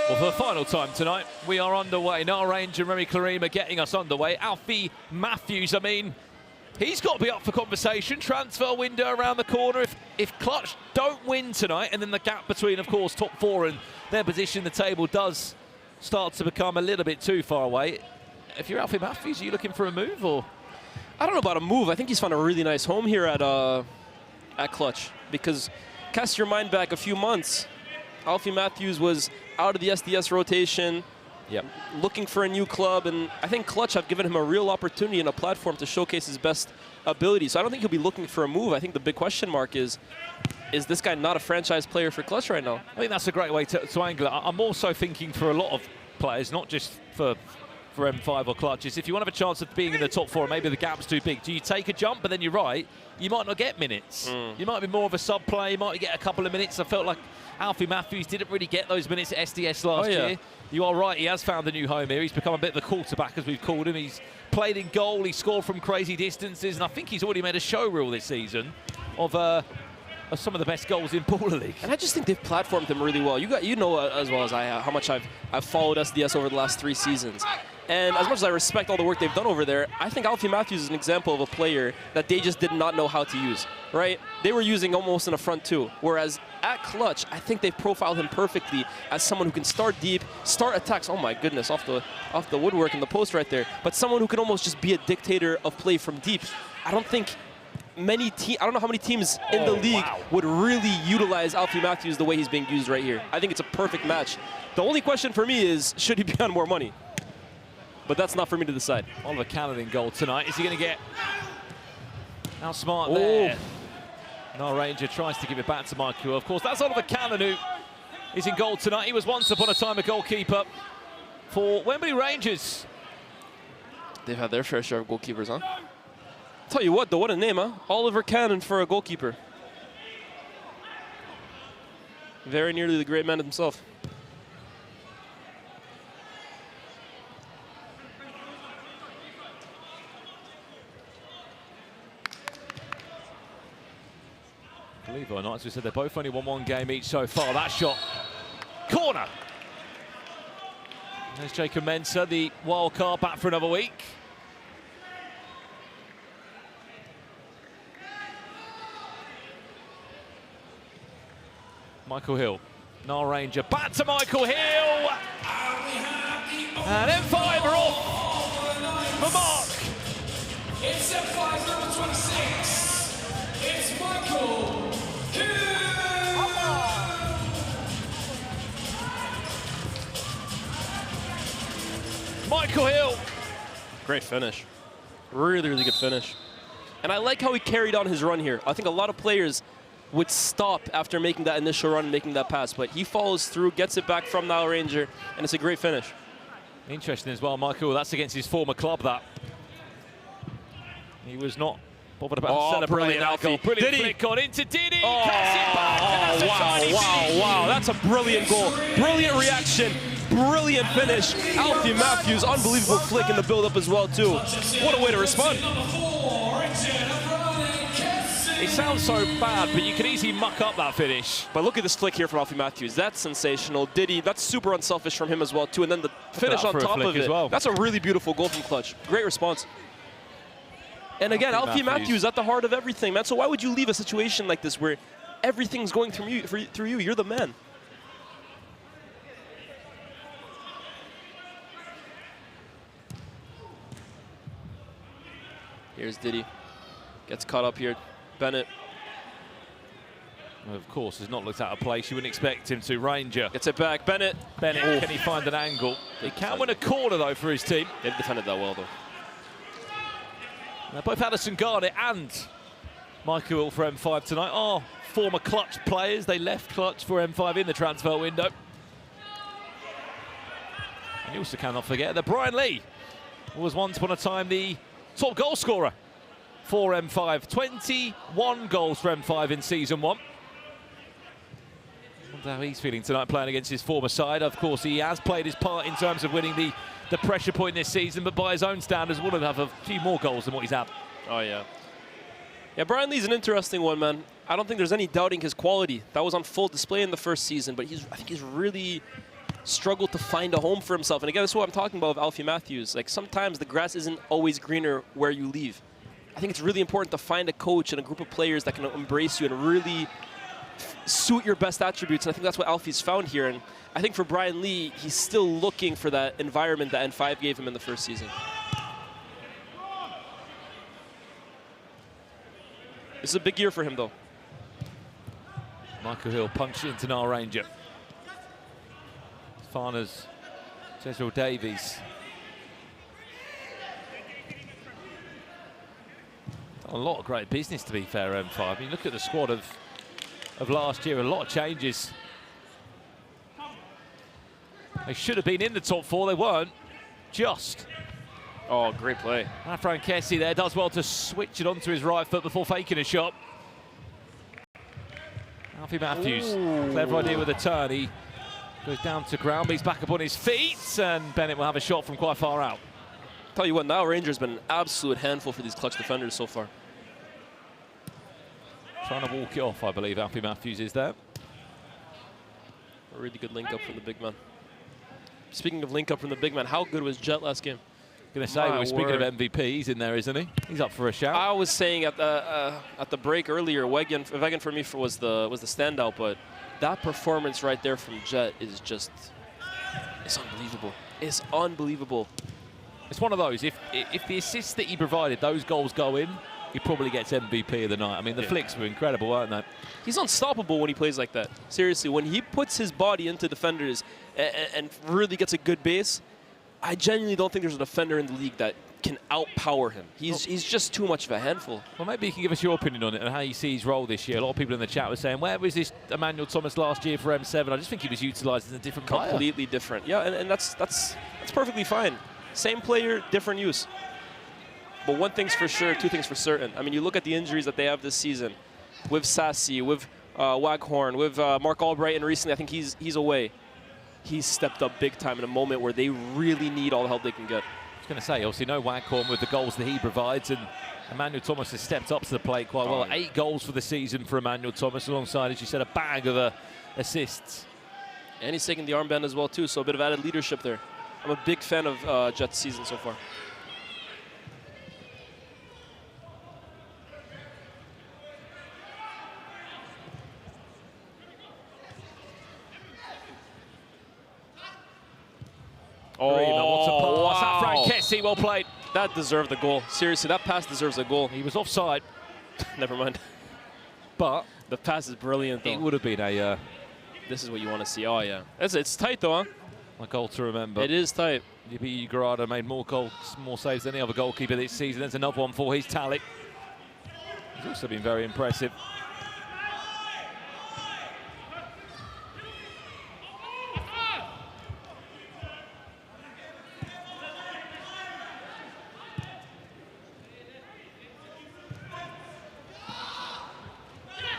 Well, for the final time tonight, we are underway. Nile Range and Remy Clarim are getting us underway. Alfie Matthews, I mean, he's got to be up for conversation. Transfer window around the corner. If Clutch don't win tonight, and then the gap between, of course, top four and their position in the table does start to become a little bit too far away. If you're Alfie Matthews, are you looking for a move, or? I don't know about a move. I think he's found a really nice home here at Clutch, because cast your mind back a few months. Alfie Matthews was out of the SDS rotation, looking for a new club, and I think Clutch have given him a real opportunity and a platform to showcase his best ability. So I don't think he'll be looking for a move. I think the big question mark is this guy not a franchise player for Clutch right now? I think that's a great way to angle it. I'm also thinking for a lot of players, not just for M5 or Clutch, is if you want to have a chance of being in the top four, maybe the gap's too big, do you take a jump? But then you're right, you might not get minutes. You might be more of a sub play, you might get a couple of minutes. I felt like Alfie Matthews didn't really get those minutes at SDS last year. You are right, he has found a new home here. He's become a bit of the quarterback, as we've called him. He's played in goal, he scored from crazy distances, and I think he's already made a show reel this season of some of the best goals in Baller League. And I just think they've platformed him really well. You know as well as I have how much I've followed SDS over the last 3 seasons. And as much as I respect all the work they've done over there, I think Alfie Matthews is an example of a player that they just did not know how to use, right? They were using almost in a front two, whereas at Clutch, I think they've profiled him perfectly as someone who can start deep, start attacks, oh my goodness, off the woodwork in the post right there, but someone who can almost just be a dictator of play from deep. I don't think I don't know how many teams in the league would really utilize Alfie Matthews the way he's being used right here. I think it's a perfect match. The only question for me is, should he be on more money? But that's not for me to decide. Oliver Cannon in goal tonight. Is he going to get outsmart there? Nile Ranger tries to give it back to Michael. Of course, that's Oliver Cannon who is in goal tonight. He was once upon a time a goalkeeper for Wembley Rangers. They've had their fair share of goalkeepers, huh? Tell you what, though, what a name, huh? Oliver Cannon for a goalkeeper. Very nearly the great man himself. Believe it or not, as we said, they both only won 1 game each so far. That shot, corner. There's Jacob Mensah, the wild card, back for another week. Michael Hill, Nile Ranger, back to Michael Hill. And M5 are off for Mark. It's M5 number 26. It's Michael Hill. Michael Hill. Great finish. Really, really good finish. And I like how he carried on his run here. I think a lot of players would stop after making that initial run and making that pass, but he follows through, gets it back from Nile Ranger, and it's a great finish. Interesting as well, Michael. That's against his former club, that. He was not bothered about celebrating that goal. Brilliant flick on into Diddy. Wow. That's a brilliant goal. Brilliant reaction. Brilliant finish. Alfie Matthews, unbelievable flick in the build-up as well, too. What a way to respond. It sounds so bad, but you can easily muck up that finish. But look at this flick here from Alfie Matthews. That's sensational. Diddy, that's super unselfish from him as well, too. And then the finish on top of it. Well. That's a really beautiful goal from Clutch. Great response. And again, Alfie Matthews at the heart of everything, man. So why would you leave a situation like this where everything's going through you? You're the man. Here's Diddy. Gets caught up here. Bennett. Well, of course, has not looked out of place. You wouldn't expect him to. Ranger. Gets it back. Bennett. Can he find an angle? He can win a corner, though, for his team. They defended that well, though. Now, both Addison Garnett and Michael Hill for M5 tonight are former Clutch players. They left Clutch for M5 in the transfer window. And you also cannot forget that Brian Lee was once upon a time the top goal scorer for M5. 21 goals for M5 in Season 1. I wonder how he's feeling tonight playing against his former side. Of course, he has played his part in terms of winning the pressure point this season, but by his own standards, would have a few more goals than what he's had. Oh, yeah. Yeah, Brian Lee's an interesting one, man. I don't think there's any doubting his quality. That was on full display in the first season, but I think he's really struggled to find a home for himself. And again, this is what I'm talking about with Alfie Matthews. Like, sometimes the grass isn't always greener where you leave. I think it's really important to find a coach and a group of players that can embrace you and really suit your best attributes. And I think that's what Alfie's found here. And I think for Brian Lee, he's still looking for that environment that N5 gave him in the first season. This is a big year for him, though. Michael Hill punched into Nile Ranger. Farner's Cecil Davies. Done a lot of great business, to be fair, M5. I mean, look at the squad of last year, a lot of changes. They should have been in the top 4, they weren't. Just. Oh, great play. Afran Kessie there does well to switch it onto his right foot before faking a shot. Alfie Matthews, ooh, clever idea with a turn. He goes down to ground, but he's back up on his feet, and Bennett will have a shot from quite far out. Tell you what, now Ranger's been an absolute handful for these clutch defenders so far. Trying to walk it off, I believe Alfie Matthews is there. A really good link up from the big man. Speaking of link up from the big man, how good was Jet last game? Gonna say, we're speaking of MVP, he's in there, isn't he? He's up for a shout. I was saying at the break earlier, Wegan for me was the standout, but that performance right there from Jet is just, it's unbelievable. It's unbelievable. It's one of those, if the assists that he provided, those goals go in, he probably gets MVP of the night. I mean, the flicks were incredible, weren't they? He's unstoppable when he plays like that. Seriously, when he puts his body into defenders and really gets a good base, I genuinely don't think there's a defender in the league that can outpower him. He's just too much of a handful. Well, maybe you can give us your opinion on it and how you see his role this year. A lot of people in the chat were saying, where was this Emmanuel Thomas last year for M7? I just think he was utilised as a different player. Completely different. Yeah, and that's perfectly fine. Same player, different use. But one thing's for sure, two things for certain. I mean, you look at the injuries that they have this season with Sassy, with Waghorn, with Mark Albright, and recently I think he's away. He's stepped up big time in a moment where they really need all the help they can get. I was going to say, obviously, no Waghorn with the goals that he provides, and Emmanuel Thomas has stepped up to the plate quite well. 8 goals for the season for Emmanuel Thomas, alongside, as you said, a bag of assists. And he's taking the armband as well, too, so a bit of added leadership there. I'm a big fan of Jet's season so far. Oh, what's a pass. wow. Afran Kessie, well played. That deserved a goal. Seriously, that pass deserves a goal. He was offside. Never mind. But the pass is brilliant, though. it would have been a... this is what you want to see. Oh, yeah. It's tight, though, huh? a goal to remember. It is tight. Yibi Garada made more goals, more saves than any other goalkeeper this season. There's another one for his tally. He's also been very impressive.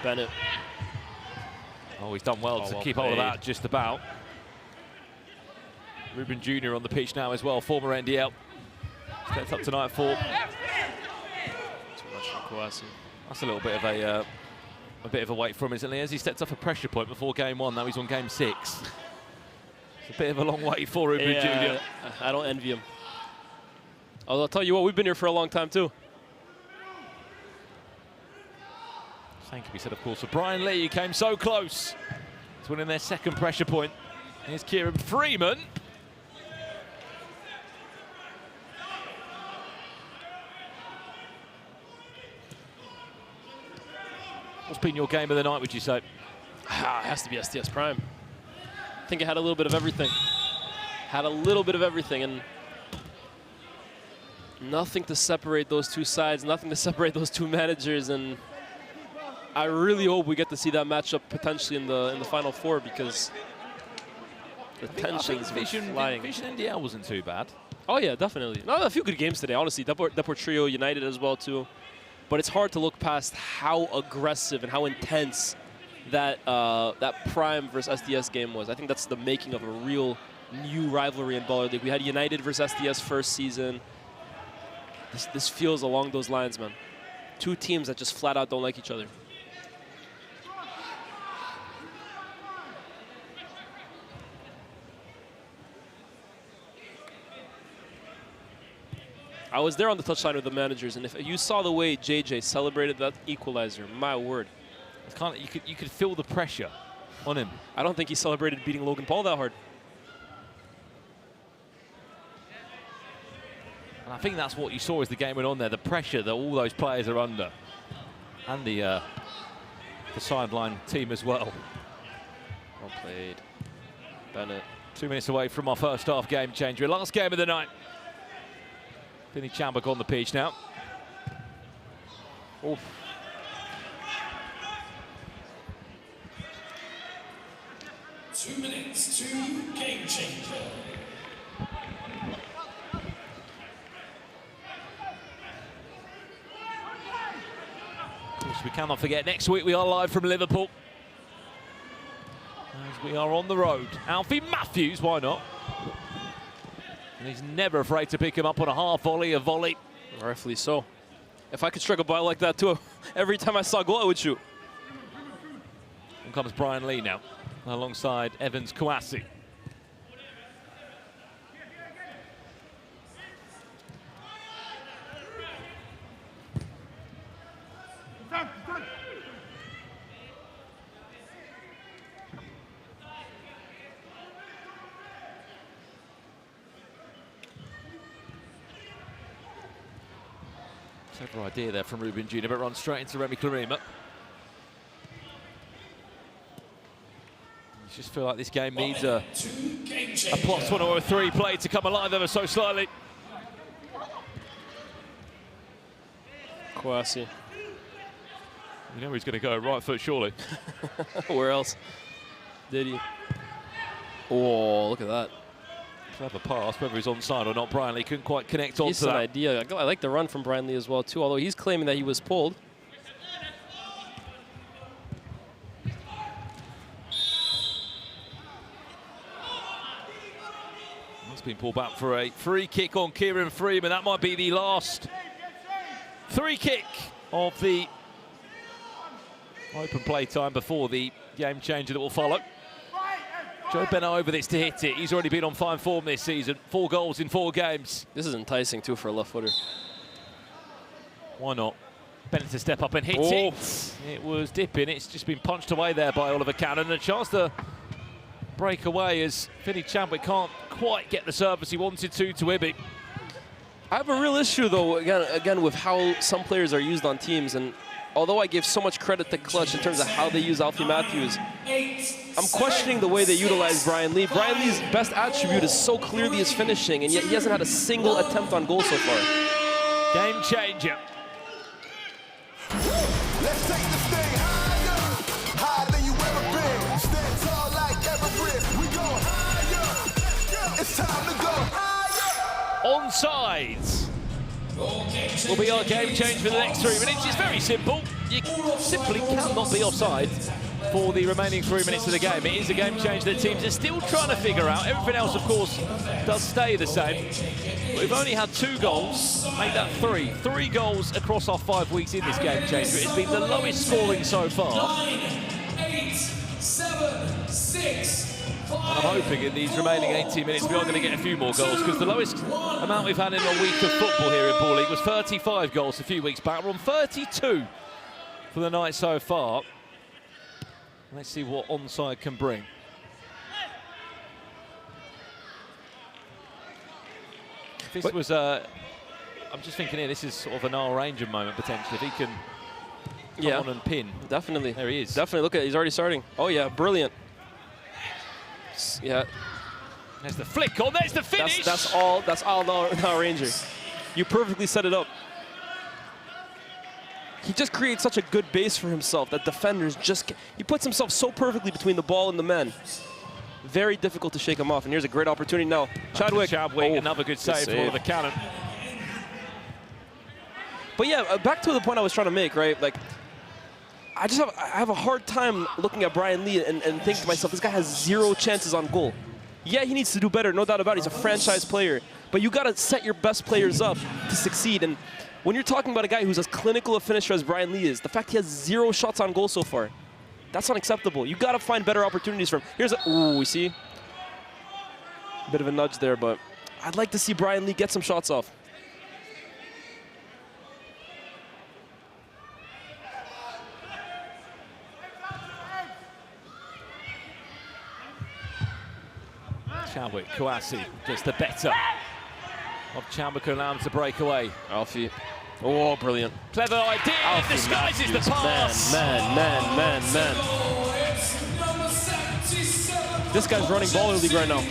Bennett. Oh, he's done well to keep hold of that, just about. Ruben Jr. on the pitch now as well, former NDL. Steps up tonight for. Too much for Kouassi. That's a little bit of a wait for him, isn't he? As he stepped off a pressure point before game 1, now he's on game 6. It's a bit of a long wait for Ruben Jr. I don't envy him. Although I'll tell you what, we've been here for a long time too. Same can be said, of course, for Brian Lee, who came so close to winning their second pressure point. Here's Kieran Freeman. What's been your game of the night, would you say? It has to be STS Prime. I think it had a little bit of everything. Had a little bit of everything, and nothing to separate those two sides, nothing to separate those two managers, and I really hope we get to see that matchup potentially in the Final Four, because the tension's flying. Vision NDL wasn't too bad. Oh yeah, definitely. No, a few good games today, honestly. Deport Trio, United as well too. But it's hard to look past how aggressive and how intense that Prime versus SDS game was. I think that's the making of a real new rivalry in Baller League. We had United versus SDS first season. This feels along those lines, man. Two teams that just flat out don't like each other. I was there on the touchline with the managers, and if you saw the way JJ celebrated that equalizer, my word. It's kind of, you could feel the pressure on him. I don't think he celebrated beating Logan Paul that hard. And I think that's what you saw as the game went on there, the pressure that all those players are under. And the sideline team as well. Well played. Bennett. 2 minutes away from our first half game changer. Last game of the night. Vinny Chambak on the pitch now. Oof. Two minutes to game changer. Which we cannot forget, next week we are live from Liverpool. As we are on the road. Alfie Matthews, why not? And he's never afraid to pick him up on a half volley, a volley. Rightfully so. If I could strike a ball like that too, every time I saw a goal, I would shoot. And comes Brian Lee now, alongside Evans Kouassi. Clever idea there from Ruben Jr., but runs straight into Remy Clarima. You just feel like this game needs a plus one or a three play to come alive ever so slightly. Kouassi. You know he's going to go right foot, surely. Where else did he? Oh, look at that. Clever pass, whether he's onside or not. Brian Lee couldn't quite connect onto Decent that. idea. I like the run from Brian Lee as well, too, although he's claiming that he was pulled. That's been pulled back for a free kick on Kieran Freeman. That might be the last free kick of the open play time before the game changer that will follow. Joe Bennett over this to hit it. He's already been on fine form this season. 4 goals in 4 games. This is enticing, too, for a left footer. Why not? Bennett to step up and hit it. It was dipping. It's just been punched away there by Oliver Cannon. A chance to break away as Vinny Chambak can't quite get the service he wanted to Ibi. I have a real issue, though, again, with how some players are used on teams. And although I give so much credit to Clutch in terms of how they use Alfie Matthews, I'm questioning the way they utilize Brian Lee. Brian Lee's best attribute is so clearly his finishing, and yet he hasn't had a single attempt on goal so far. Game changer. Let's take this thing higher, higher than you ever been. Stand tall like Everest. We go higher. It's time to go higher. Onside will be our game change for the next 3 minutes. It's very simple. You simply cannot be offside for the remaining 3 minutes of the game. It is a game change that teams are still trying to figure out. Everything else, of course, does stay the same. But we've only had 2 goals, make that 3. 3 goals across our 5 weeks in this game changer. It's been the lowest scoring so far. 9, 8, 7, 6, 5. And I'm hoping in these remaining 18 minutes we are going to get a few more goals, because the lowest amount we've had in a week of football here in Ball League was 35 goals a few weeks back. We're on 32 for the night so far. Let's see what onside can bring. If this was I'm just thinking here, this is sort of an Nile Ranger moment potentially. If he can come on and pin. Definitely. There he is. Definitely. Look at it. He's already starting. Oh, yeah. Brilliant. Yeah. There's the flick on. There's the finish. That's all Nile Ranger. You perfectly set it up. He just creates such a good base for himself that defenders just he puts himself so perfectly between the ball and the men. Very difficult to shake him off. And here's a great opportunity now. Chadwick. Another good save for Oliver Cannon. But yeah, back to the point I was trying to make, right? Like, I have a hard time looking at Brian Lee and thinking to myself, this guy has 0 chances on goal. Yeah, he needs to do better, no doubt about it. He's a franchise player. But you got to set your best players up to succeed. And when you're talking about a guy who's as clinical a finisher as Brian Lee is, the fact he has 0 shots on goal so far, that's unacceptable. You got to find better opportunities for him. Here's a, ooh, we see. Bit of a nudge there, but I'd like to see Brian Lee get some shots off. Chadwick, Kouassi, just the better of Chadwick, allowed him to break away. Alfie. Oh, brilliant. Clever idea, Alfie disguises Matthews. the pass. Man. This guy's running baller league right now.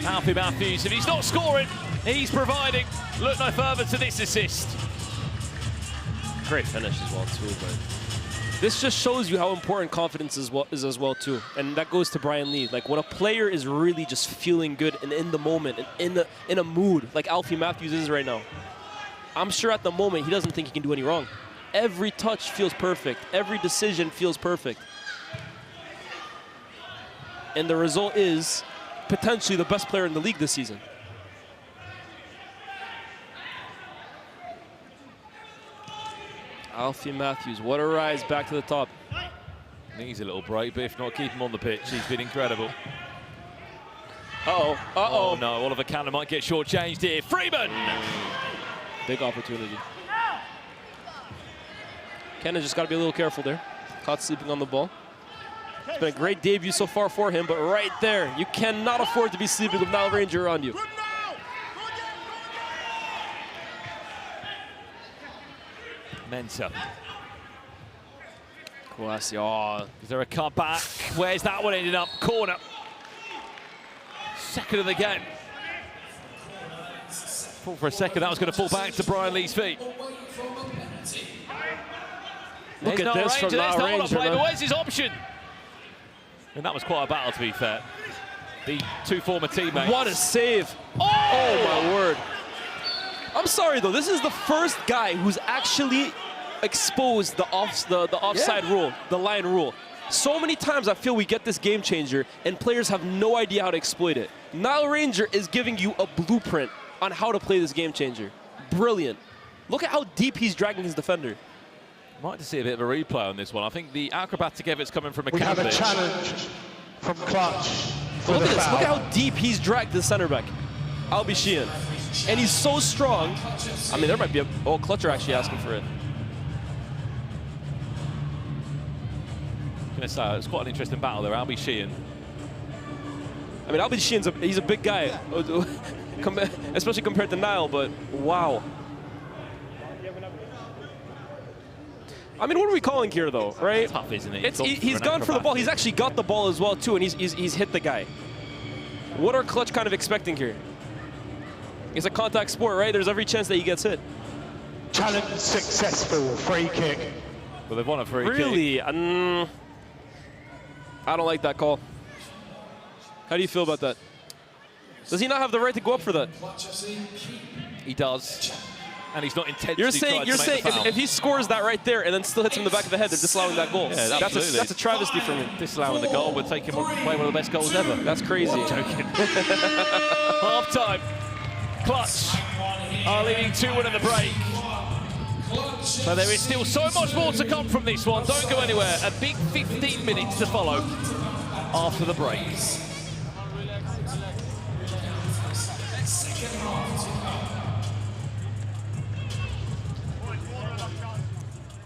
Alfie Matthews, if he's not scoring, he's providing. Look no further to this assist. Great finish as well, too, but this just shows you how important confidence is as well, too. And that goes to Brian Lee. Like, when a player is really just feeling good and in the moment and in a mood, like Alfie Matthews is right now, I'm sure at the moment he doesn't think he can do any wrong. Every touch feels perfect. Every decision feels perfect. And the result is potentially the best player in the league this season. Alfie Matthews, what a rise back to the top. Needs a little break, but if not, keep him on the pitch. He's been incredible. Uh-oh. Oh no, Oliver Cannon might get shortchanged here. Freeman! Big opportunity. Cannon just got to be a little careful there. Caught sleeping on the ball. It's been a great debut so far for him, but right there, you cannot afford to be sleeping with Nile Ranger around you. Mensah. Kouassi, oh. Is there a cutback? Where's that one ended up? Corner. Second of the game. Thought for a second that was going to fall back to Brian Lee's feet. Look at this from Nile Ranger, but where's his option? And that was quite a battle, to be fair. The two former teammates. What a save. Oh my word. I'm sorry, though. This is the first guy who's actually exposed the offside rule, the line rule. So many times I feel we get this game changer and players have no idea how to exploit it. Nile Ranger is giving you a blueprint on how to play this game changer. Brilliant. Look at how deep he's dragging his defender. Might have to see a bit of a replay on this one. I think the acrobatic effort's coming from a We have a challenge from Clutch for Look the at this. foul. Look at how deep he's dragged the center back, Albi Sheehan. And he's so strong. I mean, there might be a... Oh, Clutch are actually asking for it. I'm going to say, it's quite an interesting battle there. Albi Sheehan. I mean, Albi Sheehan's he's a big guy, especially compared to Nile, but wow. I mean, what are we calling here, though, right? Tough, isn't it? He's gone for the ball. He's actually got the ball as well, too, and he's hit the guy. What are Clutch kind of expecting here? It's a contact sport, right? There's every chance that he gets hit. Challenge successful. Free kick. Well, they've won a free kick. Really? I don't like that call. How do you feel about that? Does he not have the right to go up for that? He does. And he's not intentionally You're saying if he scores that right there and then still hits him in the back of the head, they're disallowing that goal. Yeah, absolutely. That's a travesty for me. Disallowing the goal would take him away one of the best goals ever. That's crazy. I'm joking. Half time. Clutch are leading 2-1 in the break. So there is still so much more to come from this one. Don't go anywhere. A big 15 minutes to follow after the break.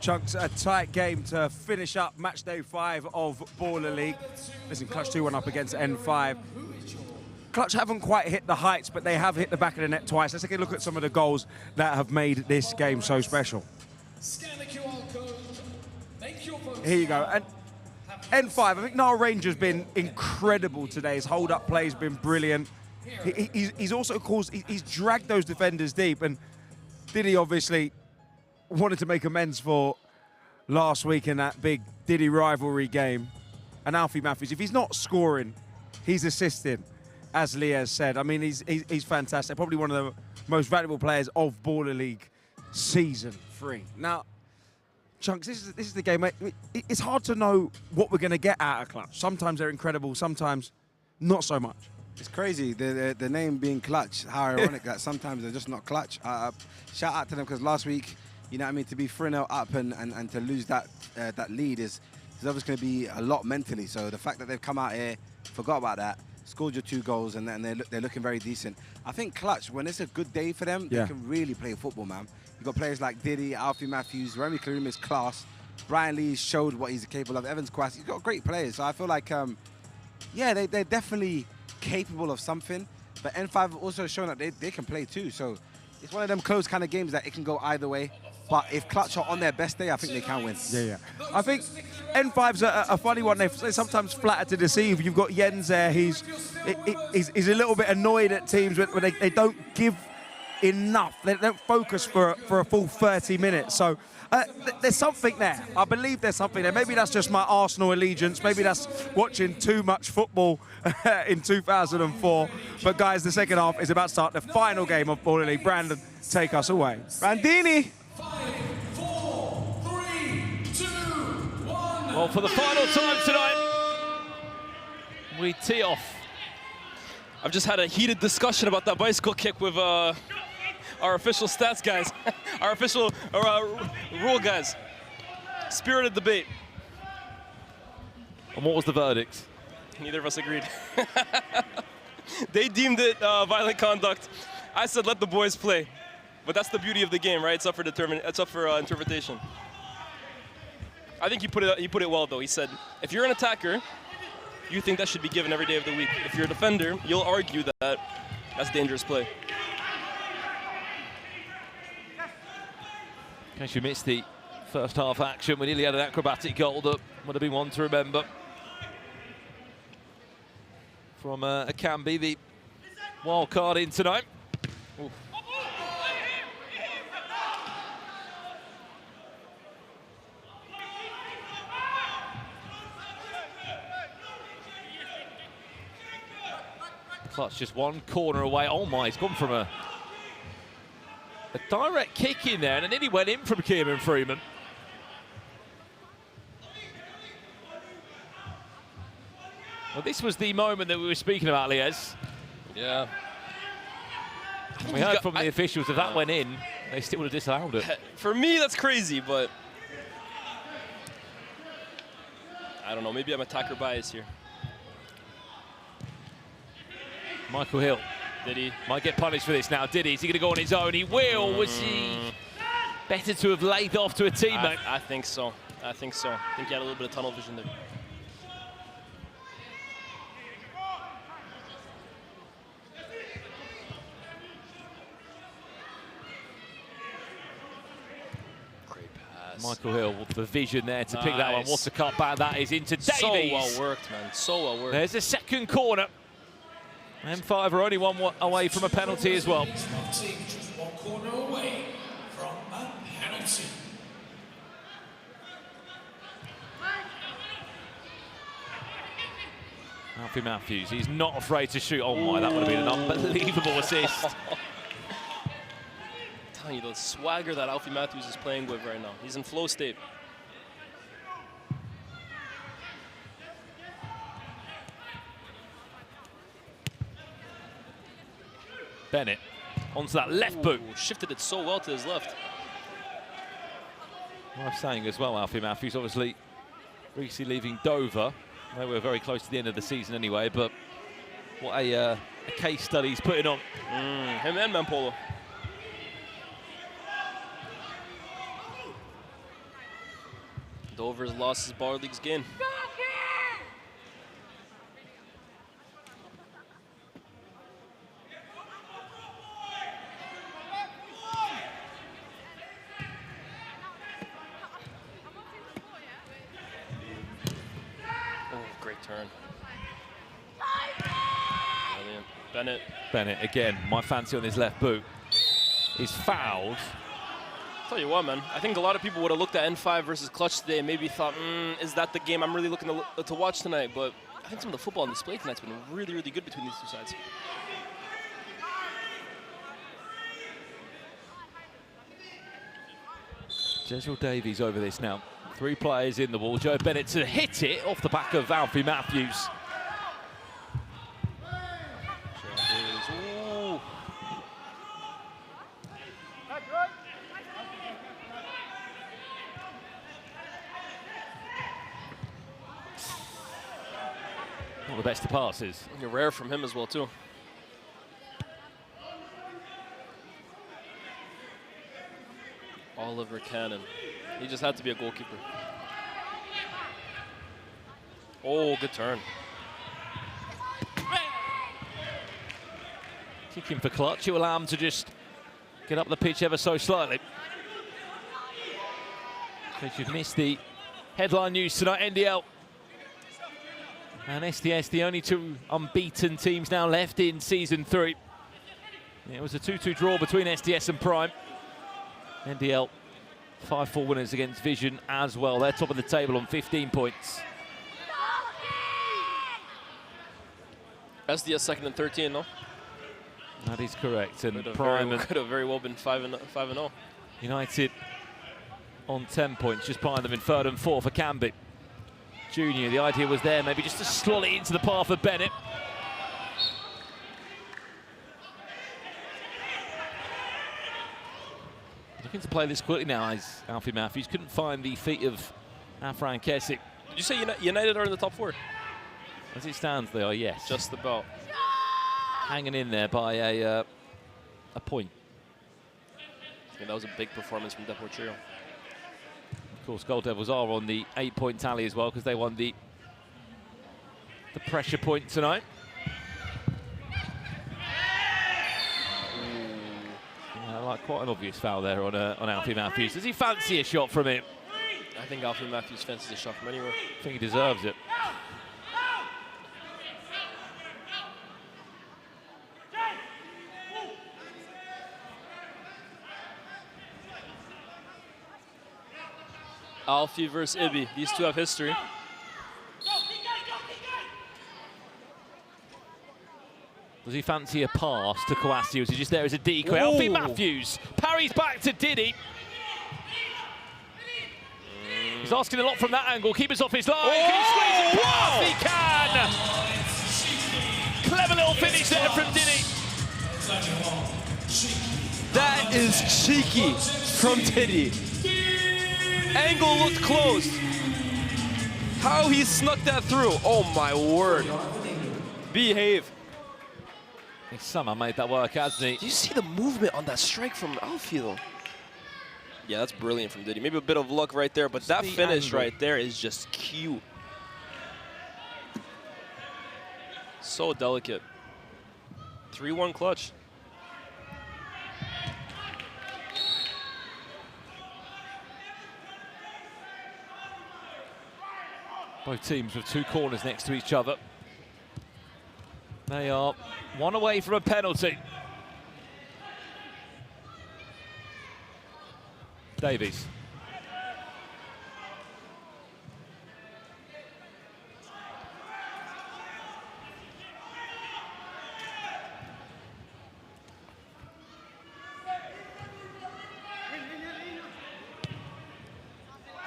Chunks, a tight game to finish up match day 5 of Baller League. Listen, Clutch 2-1 up against N5. Clutch haven't quite hit the heights, but they have hit the back of the net twice. Let's take a look at some of the goals that have made this game so special. Scan the QR code. Make your vote. Here you go. And N5, I think Nile Ranger's been incredible today. His hold-up play has been brilliant. He's also caused, he's dragged those defenders deep. And Diddy obviously wanted to make amends for last week in that big Diddy rivalry game. And Alfie Matthews, if he's not scoring, he's assisting, as Lee has said. I mean, he's fantastic. Probably one of the most valuable players of Baller League Season 3. Now, Chunks, this is the game. It's hard to know what we're going to get out of Clutch. Sometimes they're incredible, sometimes not so much. It's crazy, the name being Clutch. How ironic that sometimes they're just not clutch. Shout out to them, because last week, you know what I mean, to be 3-0 up and to lose that lead is obviously going to be a lot mentally. So the fact that they've come out here, forgot about that, scored your 2 goals, and they're looking very decent. I think Clutch, when it's a good day for them, they can really play football, man. You've got players like Diddy, Alfie Matthews, Remy Karim is class. Brian Lee showed what he's capable of. Evans Kwasi, he's got great players. So I feel like, yeah, they're definitely capable of something. But N5 have also shown that they can play too. So it's one of them close kind of games that it can go either way. But if Clutch are on their best day, I think they can win. Yeah. I think N5's a funny one. They sometimes flatter to deceive. You've got Jens there. He's a little bit annoyed at teams when they don't give enough. They don't focus for a full 30 minutes. So there's something there. I believe there's something there. Maybe that's just my Arsenal allegiance. Maybe that's watching too much football in 2004. But guys, the second half is about to start. The final game of Baller League. Brandon, take us away. Brandini! 5, 4, 3, 2, 1. Well, for the final time tonight, we tee off. I've just had a heated discussion about that bicycle kick with our official stats guys, our official rule guys. Spirited debate. And what was the verdict? Neither of us agreed. They deemed it violent conduct. I said let the boys play. But that's the beauty of the game, right? It's up for interpretation. I think he put it well though. He said, if you're an attacker, you think that should be given every day of the week. If you're a defender, you'll argue that that's dangerous play. In case you missed the first half action, we nearly had an acrobatic goal that would have been one to remember. From Akambi, the wild card in tonight. Ooh. Clutch just one corner away. Oh my, he's gone from a direct kick in there, and then he went in from Kieran Freeman. Well, this was the moment that we were speaking about, Liez. Yeah. We heard from the officials if that went in, they still would have disallowed it. For me, that's crazy, but I don't know. Maybe I'm attacker bias here. Michael Hill. Did he? Might get punished for this now, did he? Is he going to go on his own? He will. Was he better to have laid off to a teammate? I think so. I think so. I think he had a little bit of tunnel vision there. Great pass. Michael Hill with the vision there to pick that one. What a cutback that is into Davies. So well worked, man. So well worked. There's a second corner. M5 are only one away from a penalty as well. Just one corner away from a penalty. Alfie Matthews, he's not afraid to shoot. Oh my, that would have been an unbelievable assist. I'm telling you, the swagger that Alfie Matthews is playing with right now. He's in flow state. Bennett onto that left boot. Shifted it so well to his left. Worth saying as well, Alfie Matthews, obviously recently leaving Dover. They were very close to the end of the season anyway, but what a case study he's putting on. Him and Mampolo. Dover's lost his Bar League's gain. Turn. Brilliant. Bennett again, my fancy on his left boot. He's fouled. Tell you what, man, I think a lot of people would have looked at N5 versus Clutch today and maybe thought, is that the game I'm really looking to watch tonight? But I think some of the football on display tonight's been really, really good between these two sides. Jezreel Davies over this now. 3 players in the wall. Joe Bennett to hit it off the back of Alfie Matthews. Ooh. Not the best of passes. You're rare from him as well, too. Oliver Cannon. He just had to be a goalkeeper. Oh, good turn. Kicking for clutch. You allow him to just get up the pitch ever so slightly. Because you've missed the headline news tonight, NDL and SDS, the only two unbeaten teams now left in Season 3. It was a 2-2 draw between SDS and Prime. NDL 5-4 winners against Vision as well. They're top of the table on 15 points. SDS second and 13, no? That is correct. And Prime could have very well been 5-0. United on 10 points, just behind them in third and fourth for Canby. Junior, the idea was there, maybe just to slot it into the path of Bennett. Looking to play this quickly now is Alfie Matthews. Couldn't find the feet of Afran Kessie. Did you say United are in the top 4? As it stands, they are, yes. Just about. Hanging in there by a point. Yeah, that was a big performance from Deportivo. Of course, Gold Devils are on the 8-point tally as well because they won the pressure point tonight. Yeah, like quite an obvious foul there on Alfie Matthews. Does he fancy a shot from it? I think Alfie Matthews fancies a shot from anywhere. I think he deserves it. Alfie versus Ibi. These two have history. Does he fancy a pass to Kouassi? Was he just there as a decoy? Ooh. Alfie Matthews parries back to Diddy. He's asking a lot from that angle. Keepers off his line. Can he squeeze it past? He can! Clever little finish there from Diddy. That is cheeky from Diddy. Angle looked closed. How he snuck that through. Oh my word. Behave. He somehow made that work, hasn't he? Do you see the movement on that strike from Alfie though? Yeah, that's brilliant from Diddy. Maybe a bit of luck right there, but that finish angle right there is just cute. So delicate. 3-1 clutch. Both teams with two corners next to each other. They are one away from a penalty. Davies.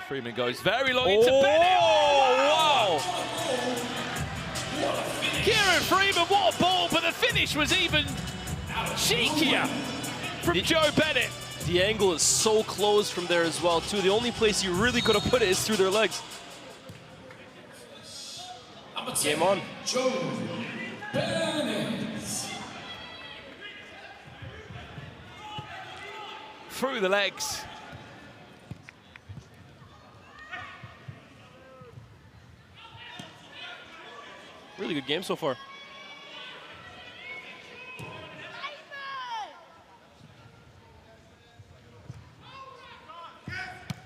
Freeman goes very long into Bennett. Oh, wow! Kieran Freeman, what a ball, but the finish was even cheekier from Joe Bennett. The angle is so close from there as well, too. The only place you really could have put it is through their legs. Game on. Joe Bennett. Through the legs. Really good game so far.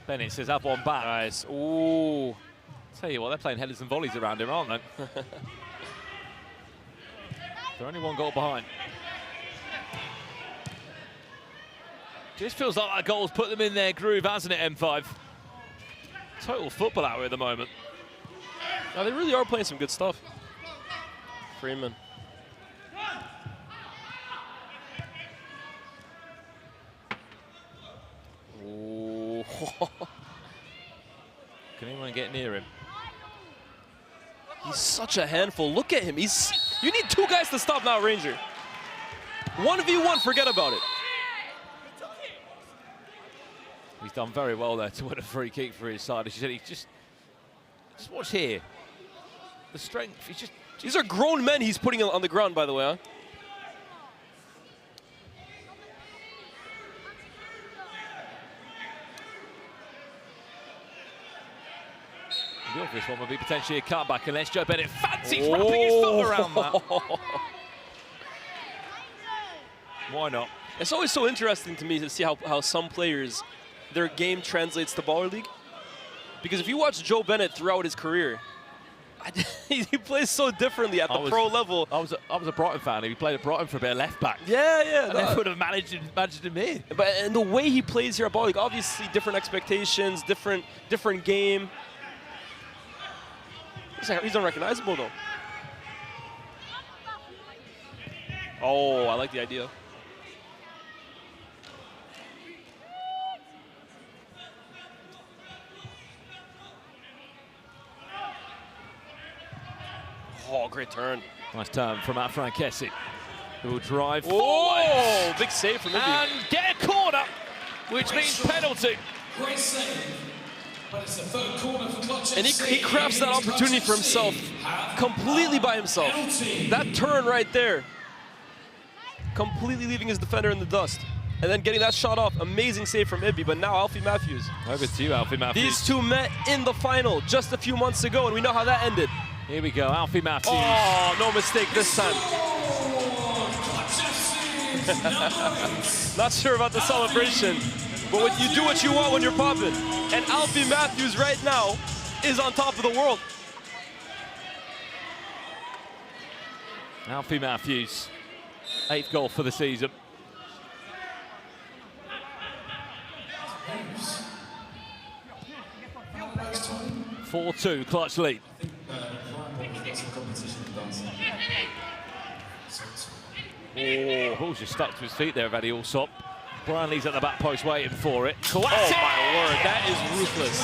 Bennett says up one back. Nice. Ooh. Tell you what, they're playing headers and volleys around him, aren't they? They're only one goal behind. Just feels like that goal's put them in their groove, hasn't it, M5? Total football hour at the moment. No, they really are playing some good stuff. Freeman. Ooh. Can anyone get near him? He's such a handful. Look at him. You need two guys to stop now, Ranger. 1v1, forget about it. He's done very well there to win a free kick for his side. As you said, he's just watch here. The strength, he's just... These are grown men he's putting on the ground, by the way, huh? The This one would be potentially a cutback unless Joe Bennett fancies wrapping his foot around that. Why not? It's always so interesting to me to see how some players, their game translates to Baller League. Because if you watch Joe Bennett throughout his career, he plays so differently at the pro level. I was a Brighton fan. He played at Brighton for a bit of left back. Yeah. And they would have managed him here. And the way he plays here at Baller League, obviously different expectations, different game. He's unrecognizable though. Oh, I like the idea. Oh, great turn. Nice turn from Afran Kessie, who will drive forward. Oh, big save from Indy. And get a corner, which means penalty. Great save. But it's the third corner for Clutch. And he crafts that opportunity for himself, completely by himself. That turn right there, completely leaving his defender in the dust. And then getting that shot off, amazing save from Ibby, but now Alfie Matthews. Over to you, Alfie Matthews. These two met in the final just a few months ago, and we know how that ended. Here we go, Alfie Matthews. Oh, no mistake this time. Not sure about the celebration, but when you do what you want when you're popping. And Alfie Matthews right now is on top of the world. Alfie Matthews, 8th goal for the season. Four 4-2, Clutch lead. Oh, just stuck to his feet there, Eddie Allsop. Brownlee's at the back post waiting for it. Oh my word, that is ruthless.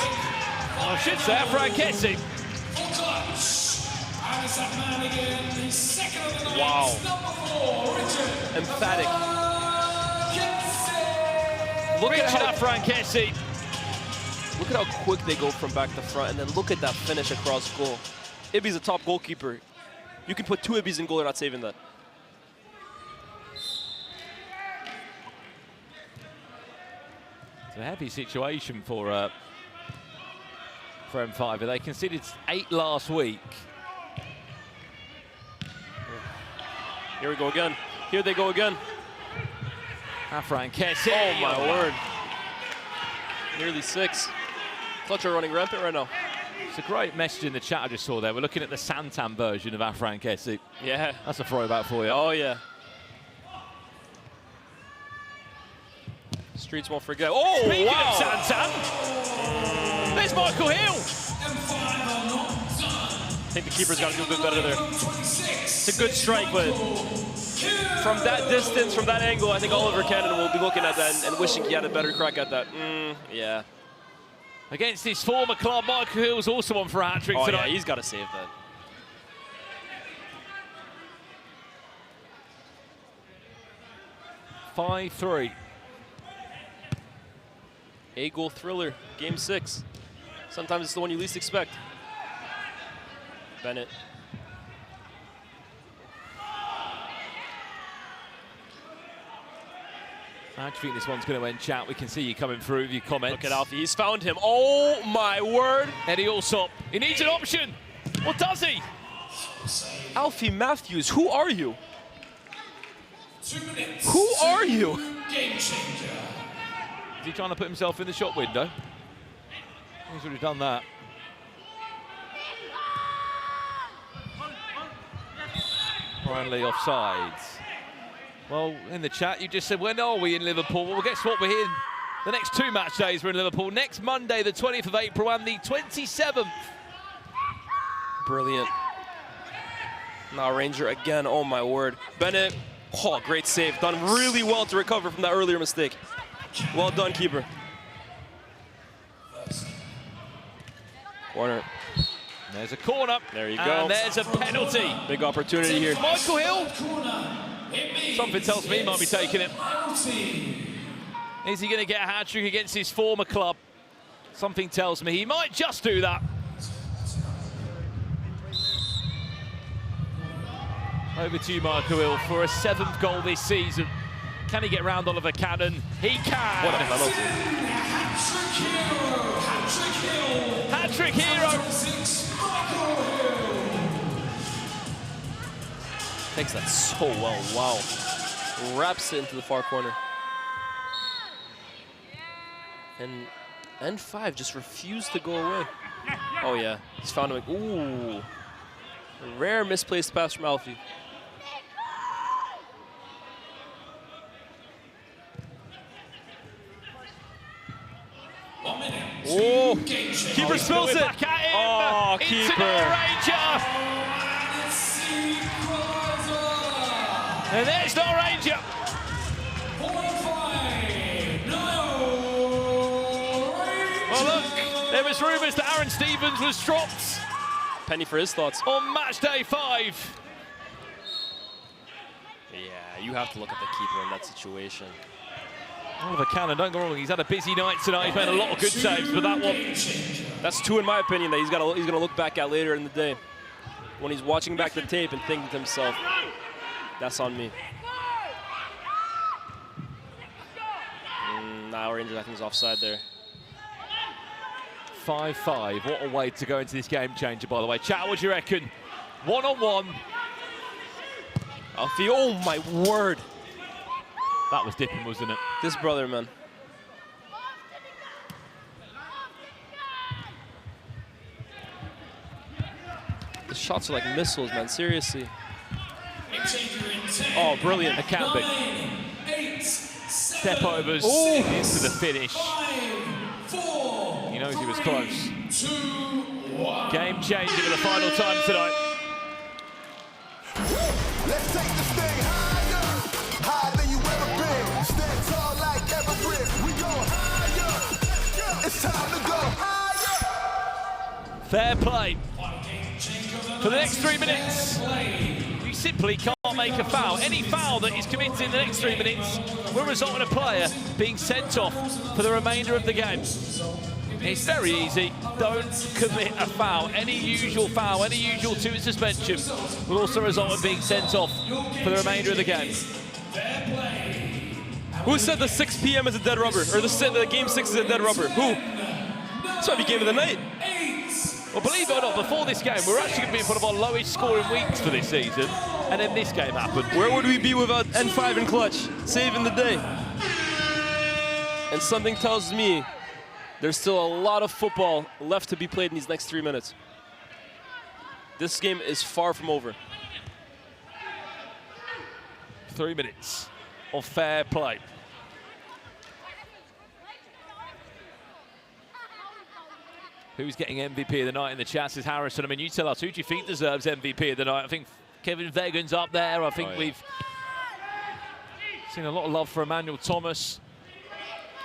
I should say, Afran Kessie. Wow. Emphatic. Look at Afran Kessie. Look at how quick they go from back to front, and then look at that finish across goal. Ibby's a top goalkeeper. You can put two Ibbys in goal, they're not saving that. It's a heavy situation for M5. They conceded 8 last week. Here we go again. Here they go again. Afran Kessie. Oh my word. Nearly 6. Clutch are running rampant right now. It's a great message in the chat I just saw there. We're looking at the Santam version of Afran Kessie. Yeah. That's a throwback for you. Oh yeah. Streets won't forget. Oh, Speaking wow. of Santam, there's Michael Hill. I think the keeper's got to do a bit better there. It's a good strike, but from that distance, from that angle, I think Oliver Cannon will be looking at that and wishing he had a better crack at that. Yeah. Against his former club, Michael Hill's also on for a hat-trick tonight. Yeah, he's got to save that. (5-3). 8-goal thriller, game 6. Sometimes it's the one you least expect. Bennett. How do you think this one's going to end, chat? We can see you coming through with your comments. Look at Alfie, he's found him. Oh my word. Eddie Allsop, he needs an option. What does he? Alfie Matthews, who are you? 2 minutes. Who are you? Game changer. Is he trying to put himself in the shop window? He's already done that. Brownlee offsides. Well, in the chat, you just said, when are we in Liverpool? Well, guess what? We're here. The next 2 match days, we're in Liverpool. Next Monday, the 20th of April, and the 27th. Brilliant. Now Ranger again, oh my word. Bennett, oh, great save. Done really well to recover from that earlier mistake. Well done, keeper. Corner. There's a corner. There you go. And there's a penalty. Big opportunity here. Michael Hill. Something tells me he might be taking it. Is he going to get a hat-trick against his former club? Something tells me he might just do that. Over to you, Michael Hill, for a 7th goal this season. Can he get round Oliver Cannon? He can. What a penalty. Hat-trick hero. Takes that so well. Wow. Wraps it into the far corner. And N5 just refused to go away. Oh yeah, he's found him. Ooh. A rare misplaced pass from Alfie. Oh, keeper spills it. Back at him. Oh, It's keeper. an Ranger. And there's no Ranger. Well, look, there was rumours that Aaron Stevens was dropped Penny for his thoughts. on match day 5. Yeah, you have to look at the keeper in that situation. Oliver Cannon, don't go wrong, he's had a busy night tonight. He's made a lot of good saves, but that one... That's 2 in my opinion that he's going to look back at later in the day. When he's watching back the tape and thinking to himself, that's on me. Now Rangers, I think, is offside there. 5-5, what a way to go into this game changer, by the way. Chat, what do you reckon? 1-on-1. Alfie, oh my word. That was dipping, wasn't it? This brother, man. The shots are like missiles, man, seriously. Oh, brilliant. It can be. Step overs into the finish. He knows he was close. Game changing for the final time tonight. Let's take this thing higher, higher than you ever been. Stand tall like Everest. We go higher. It's time to go higher. Fair play. For the next 3 minutes, you simply can't make a foul. Any foul that is committed in the next 3 minutes will result in a player being sent off for the remainder of the game. It's very easy. Don't commit a foul. Any usual foul, any usual 2 suspension will also result in being sent off for the remainder of the game. Who said the 6 p.m. is a dead rubber? Or the game 6 is a dead rubber? Who? This might be game of the night. Well, believe it or not, before this game, we're actually going to be in one of our lowest scoring weeks for this season, and then this game happened. Where would we be without N5 and Clutch, saving the day? And something tells me there's still a lot of football left to be played in these next 3 minutes. This game is far from over. 3 minutes of fair play. Who's getting MVP of the night in the chat, says Harrison. I mean, you tell us, who do you think deserves MVP of the night? I think Kevin Vegan's up there. I think we've seen a lot of love for Emmanuel Thomas.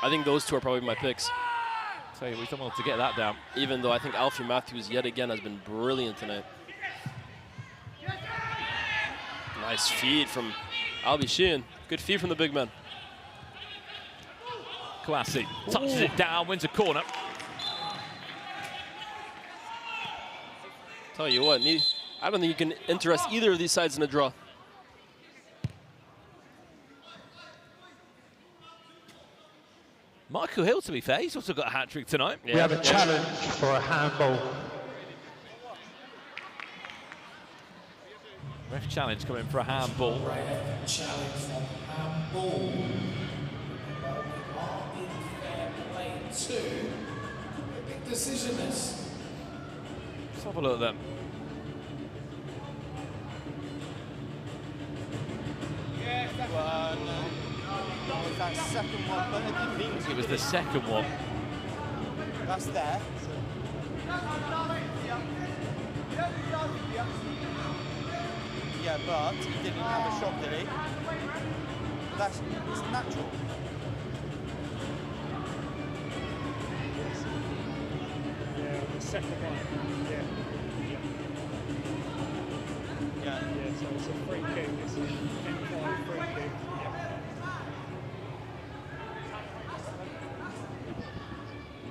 I think those 2 are probably my picks. Tell you, we've done well to get that down. Even though I think Alfie Matthews, yet again, has been brilliant tonight. Nice feed from Albie Sheehan. Good feed from the big man. Classy. Touches it down, wins a corner. Tell you what, I don't think you can interest either of these sides in a draw. Michael Hill, to be fair, he's also got a hat-trick tonight. We have a challenge for a handball. Ref challenge coming for a handball. Challenge for handball. Two. Big decision this. Let's have a look at them. That second one, but I think It was the second one. that's there. Yeah, but he didn't have a shot, did he? That's it's natural. Yeah, the second one. Yeah. Yeah. Yeah, so it's a free kick. It's a N5 free kick.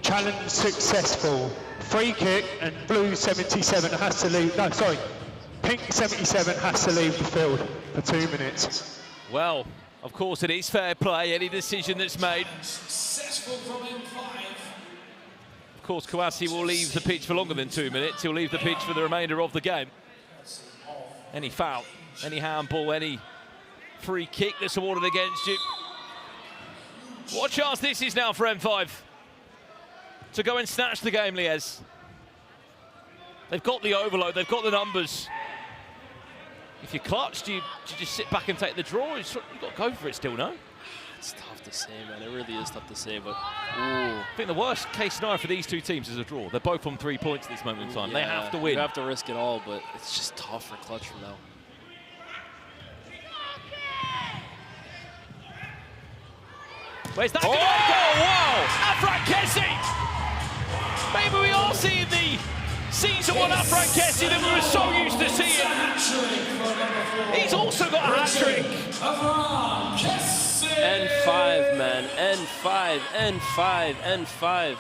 Challenge successful. Free kick and blue 77 has to leave. No, sorry. Pink 77 has to leave the field for 2 minutes. Well, of course it is fair play, any decision that's made. Successful from M5. Of course, Kouassi will leave the pitch for longer than 2 minutes. He'll leave the pitch for the remainder of the game. any foul, any handball, any free kick that's awarded against you. What a chance this is now for M5 to go and snatch the game, Liez. They've got the overload, they've got the numbers. If you're clutched, you just sit back and take the draw. You've got to go for it still, no? It's tough to say, man. It really is tough to say, but ooh. I think the worst case scenario for these two teams is a draw. They're both on 3 points at this moment in time. Yeah, they have to win. You have to risk it all, but it's just tough for Clutch from now. Where's that going to go? Wow! Afran Kessie! Maybe we are seeing the Season 1 Afran Kessie that we were so used to seeing. He's also got a hat-trick. N5, man. N5, N5, N5.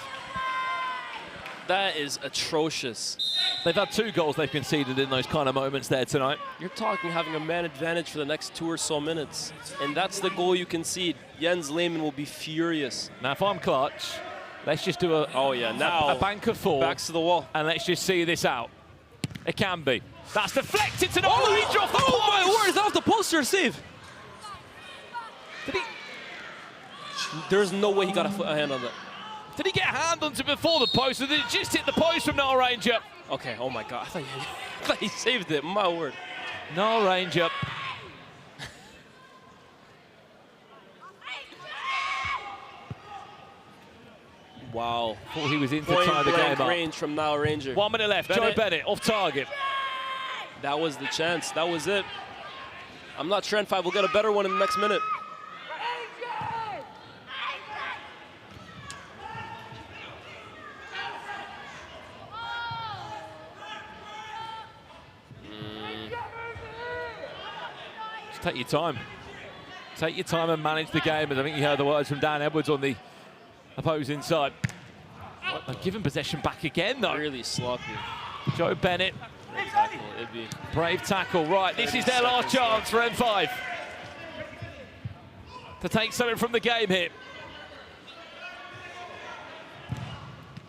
That is atrocious. They've had 2 goals they've conceded in those kind of moments there tonight. You're talking having a man advantage for the next 2 or so minutes. And that's the goal you concede. Jens Lehmann will be furious. Now, if I'm Clutch, let's just do a bank of 4. Backs to the wall. And let's just see this out. It can be. That's deflected to Norwegian off the post. Oh my word, is that off the post or a save? Did he? There's no way he got a hand on that. Did he get a hand onto it before the post, or did it just hit the post from Noel Ranger? Okay, oh my God, I thought he saved it, my word. Noel Ranger. Wow. Thought he was in to tie the game up. Range from Noel Ranger. 1 minute left, Joe Bennett off target. That was the chance, that was it. I'm not sure N5 will get a better one in the next minute. Just take your time. Take your time and manage the game. And I think you heard the words from Dan Edwards on the opposing side. They've given possession back again, though. Really sloppy. Joe Bennett. Brave tackle, Brave tackle, right. This is their last chance for M5 to take something from the game here.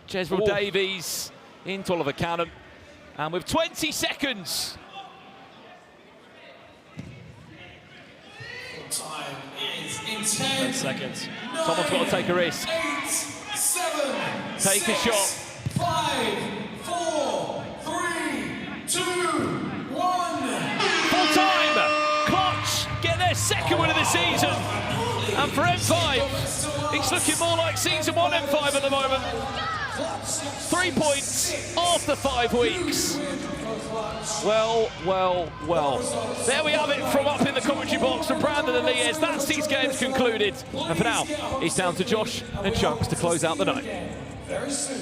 Jezreel Davies into Oliver Cannon. And with 20 seconds. Time is in 10 seconds. Someone's got to take a risk. 8, 7, Take 6, a shot. 5, 4, 3, 2, 1. Full time. Clutch get their second win of the season. And for M5, it's looking more like season 1 M5 at the moment. 3 points after 5 weeks. Well. There we have it from up in the commentary box from Brandon and Liez. That's these games concluded. And for now, it's down to Josh and Chunks to close out the night. Very soon.